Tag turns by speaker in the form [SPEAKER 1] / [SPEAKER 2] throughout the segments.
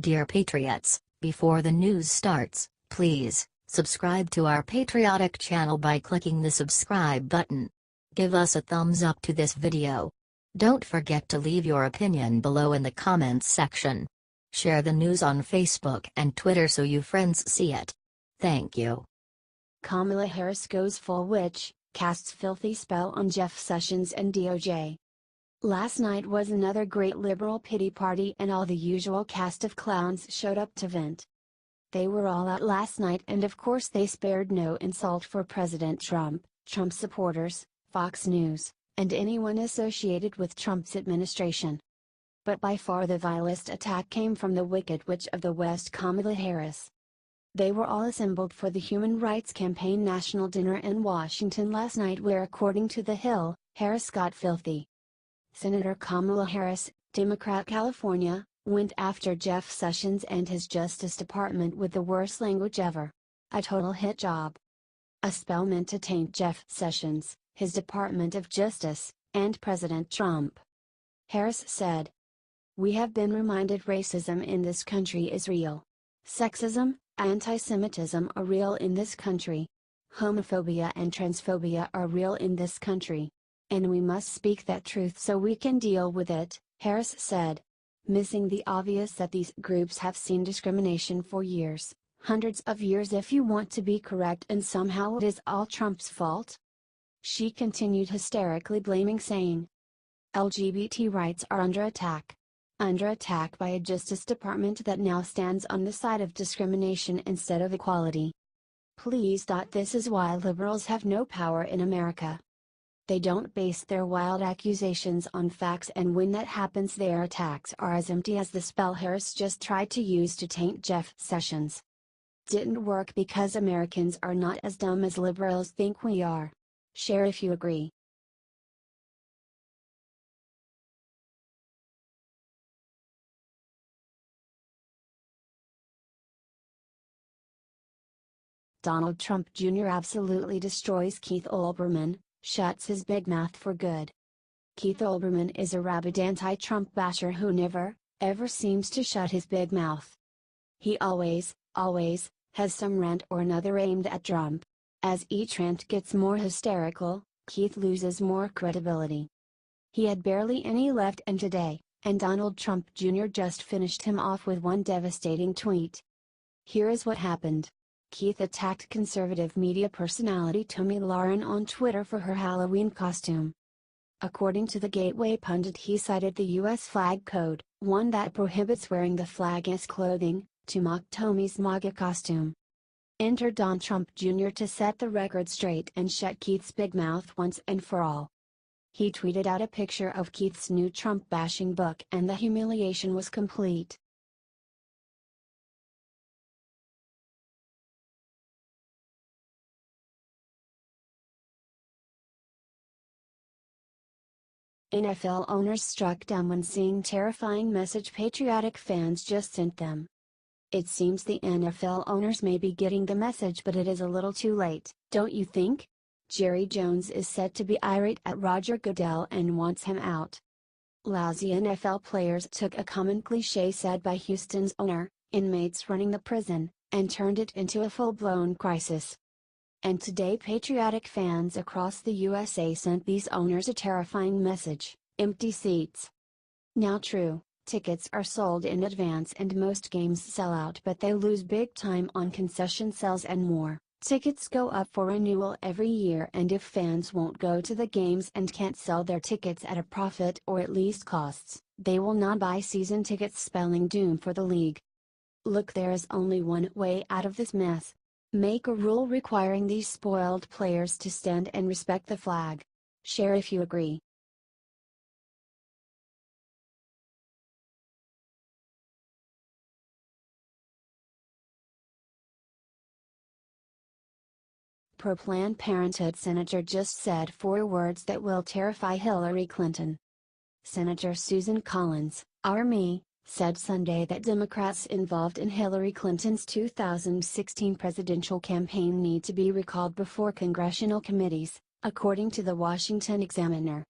[SPEAKER 1] Dear Patriots, before the news starts, please subscribe to our patriotic channel by clicking the subscribe button. Give us a thumbs up to this video. Don't forget to leave your opinion below in the comments section. Share the news on Facebook and Twitter so you friends see it. Thank you.
[SPEAKER 2] Kamala Harris goes full witch, casts filthy spell on Jeff Sessions and DOJ. Last night was another great liberal pity party and all the usual cast of clowns showed up to vent. They were all out last night and of course they spared no insult for President Trump, Trump supporters, Fox News, and anyone associated with Trump's administration. But by far the vilest attack came from the Wicked Witch of the West, Kamala Harris. They were all assembled for the Human Rights Campaign National Dinner in Washington last night where, according to The Hill, Harris got filthy. Senator Kamala Harris, Democrat California, went after Jeff Sessions and his Justice Department with the worst language ever. A total hit job. A spell meant to taint Jeff Sessions, his Department of Justice, and President Trump. Harris said, "We have been reminded racism in this country is real. Sexism, anti-Semitism are real in this country. Homophobia and transphobia are real in this country. And we must speak that truth so we can deal with it," Harris said. Missing the obvious that these groups have seen discrimination for years, hundreds of years if you want to be correct, and somehow it is all Trump's fault. She continued hysterically blaming, saying, "LGBT rights are under attack. Under attack by a Justice Department that now stands on the side of discrimination instead of equality. Please. This is why liberals have no power in America. They don't base their wild accusations on facts, and when that happens their attacks are as empty as the spell Harris just tried to use to taint Jeff Sessions. Didn't work because Americans are not as dumb as liberals think we are. Share if you agree." Donald Trump Jr. absolutely destroys Keith Olbermann, shuts his big mouth for good. Keith Olbermann is a rabid anti-Trump basher who never, ever seems to shut his big mouth. He always has some rant or another aimed at Trump. As each rant gets more hysterical, Keith loses more credibility. He had barely any left and today, and Donald Trump Jr. just finished him off with one devastating tweet. Here is what happened. Keith attacked conservative media personality Tomi Lahren on Twitter for her Halloween costume. According to the Gateway pundit, he cited the U.S. flag code, one that prohibits wearing the flag as clothing, to mock Tomi's MAGA costume. Enter Don Trump Jr. to set the record straight and shut Keith's big mouth once and for all. He tweeted out a picture of Keith's new Trump-bashing book and the humiliation was complete. NFL owners struck dumb when seeing terrifying message patriotic fans just sent them. It seems the NFL owners may be getting the message, but it is a little too late, don't you think? Jerry Jones is said to be irate at Roger Goodell and wants him out. Lousy NFL players took a common cliché said by Houston's owner, inmates running the prison, and turned it into a full-blown crisis. And today patriotic fans across the USA sent these owners a terrifying message: empty seats. Now true, tickets are sold in advance and most games sell out, but they lose big time on concession sales and more. Tickets go up for renewal every year, and if fans won't go to the games and can't sell their tickets at a profit or at least costs, they will not buy season tickets, spelling doom for the league. Look, there is only one way out of this mess. Make a rule requiring these spoiled players to stand and respect the flag. Share if you agree. Pro-Planned Parenthood senator just said 4 words that will terrify Hillary Clinton. Senator Susan Collins, our me, said Sunday that Democrats involved in Hillary Clinton's 2016 presidential campaign need to be recalled before congressional committees, according to the Washington Examiner.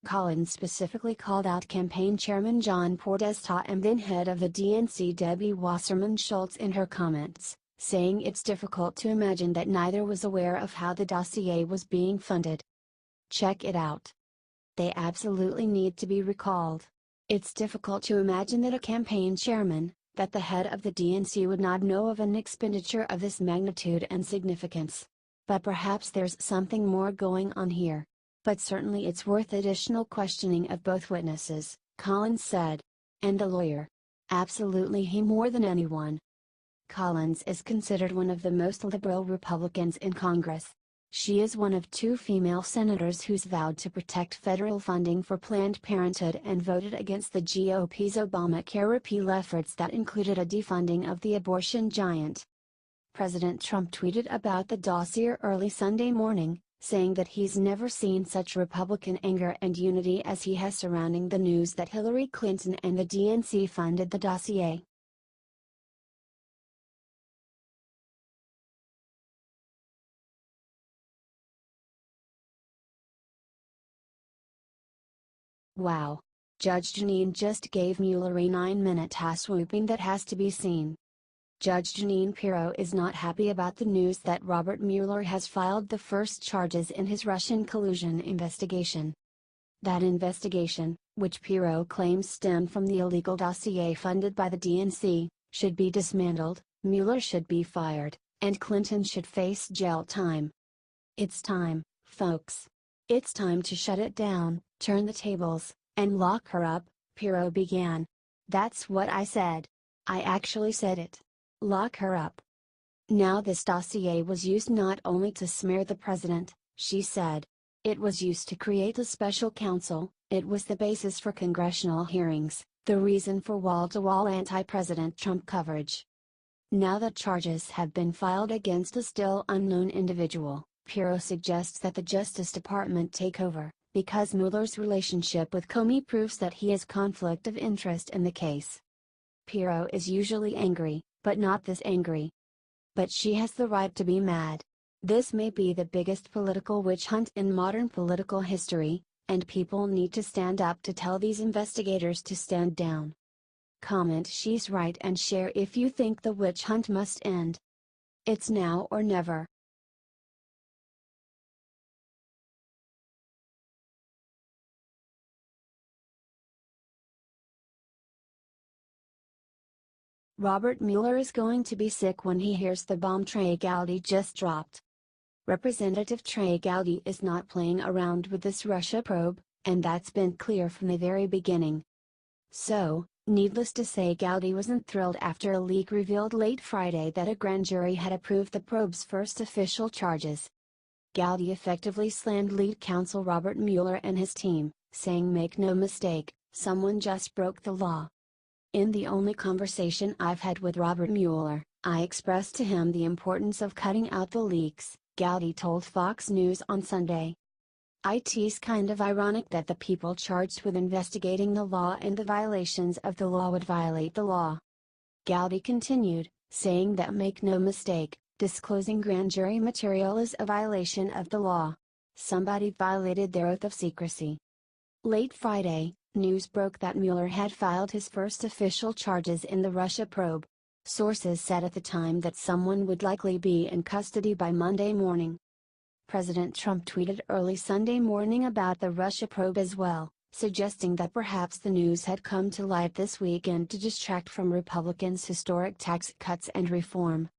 [SPEAKER 2] Collins specifically called out campaign chairman John Podesta and then head of the DNC Debbie Wasserman Schultz in her comments, saying it's difficult to imagine that neither was aware of how the dossier was being funded. Check it out. They absolutely need to be recalled. It's difficult to imagine that a campaign chairman, that the head of the DNC would not know of an expenditure of this magnitude and significance. But perhaps there's something more going on here. But certainly it's worth additional questioning of both witnesses, Collins said. And the lawyer. Absolutely, he more than anyone. Collins is considered one of the most liberal Republicans in Congress. She is one of 2 female senators who's vowed to protect federal funding for Planned Parenthood and voted against the GOP's Obamacare repeal efforts that included a defunding of the abortion giant. President Trump tweeted about the dossier early Sunday morning, saying that he's never seen such Republican anger and unity as he has surrounding the news that Hillary Clinton and the DNC funded the dossier. Wow. Judge Jeanine just gave Mueller a 9-minute ass whooping that has to be seen. Judge Jeanine Pirro is not happy about the news that Robert Mueller has filed the first charges in his Russian collusion investigation. That investigation, which Pirro claims stemmed from the illegal dossier funded by the DNC, should be dismantled, Mueller should be fired, and Clinton should face jail time. It's time, folks. It's time to shut it down, turn the tables, and lock her up, Pirro began. That's what I said. I actually said it. Lock her up. Now this dossier was used not only to smear the president, she said. It was used to create a special counsel, it was the basis for congressional hearings, the reason for wall-to-wall anti-President Trump coverage. Now that charges have been filed against a still unknown individual, Pirro suggests that the Justice Department take over, because Mueller's relationship with Comey proves that he has conflict of interest in the case. Pirro is usually angry, but not this angry. But she has the right to be mad. This may be the biggest political witch hunt in modern political history, and people need to stand up to tell these investigators to stand down. Comment she's right and share if you think the witch hunt must end. It's now or never. Robert Mueller is going to be sick when he hears the bomb Trey Gowdy just dropped. Representative Trey Gowdy is not playing around with this Russia probe, and that's been clear from the very beginning. So, needless to say, Gowdy wasn't thrilled after a leak revealed late Friday that a grand jury had approved the probe's first official charges. Gowdy effectively slammed lead counsel Robert Mueller and his team, saying, "Make no mistake, someone just broke the law." In the only conversation I've had with Robert Mueller, I expressed to him the importance of cutting out the leaks, Gowdy told Fox News on Sunday. It's kind of ironic that the people charged with investigating the law and the violations of the law would violate the law. Gowdy continued, saying that make no mistake, disclosing grand jury material is a violation of the law. Somebody violated their oath of secrecy. Late Friday, news broke that Mueller had filed his first official charges in the Russia probe. Sources said at the time that someone would likely be in custody by Monday morning. President Trump tweeted early Sunday morning about the Russia probe as well, suggesting that perhaps the news had come to light this weekend to distract from Republicans' historic tax cuts and reform.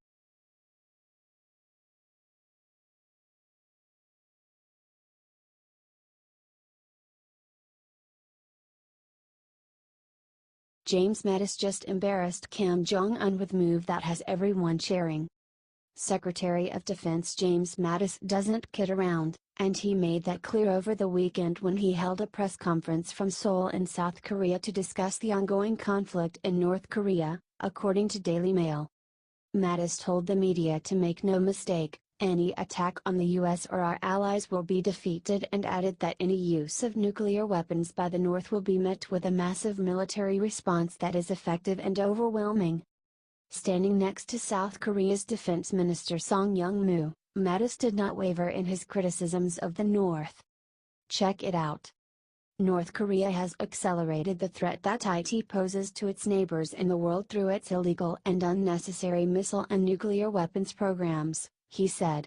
[SPEAKER 2] James Mattis just embarrassed Kim Jong-un with move that has everyone cheering. Secretary of Defense James Mattis doesn't kid around, and he made that clear over the weekend when he held a press conference from Seoul in South Korea to discuss the ongoing conflict in North Korea, according to Daily Mail. Mattis told the media to make no mistake, any attack on the US or our allies will be defeated, and added that any use of nuclear weapons by the North will be met with a massive military response that is effective and overwhelming. Standing next to South Korea's Defense Minister Song Young-moo, Mattis did not waver in his criticisms of the North. Check it out. North Korea has accelerated the threat that it poses to its neighbors in the world through its illegal and unnecessary missile and nuclear weapons programs, he said.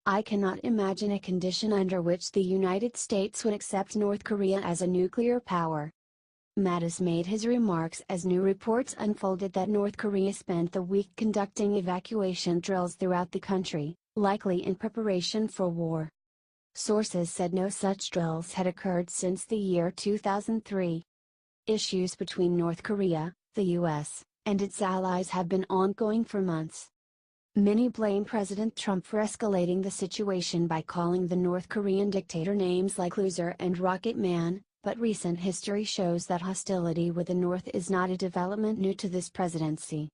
[SPEAKER 2] I cannot imagine a condition under which the United States would accept North Korea as a nuclear power. Mattis made his remarks as new reports unfolded that North Korea spent the week conducting evacuation drills throughout the country, likely in preparation for war. Sources said no such drills had occurred since the year 2003. Issues between North Korea, the US, and its allies have been ongoing for months. Many blame President Trump for escalating the situation by calling the North Korean dictator names like loser and rocket man, but recent history shows that hostility with the North is not a development new to this presidency.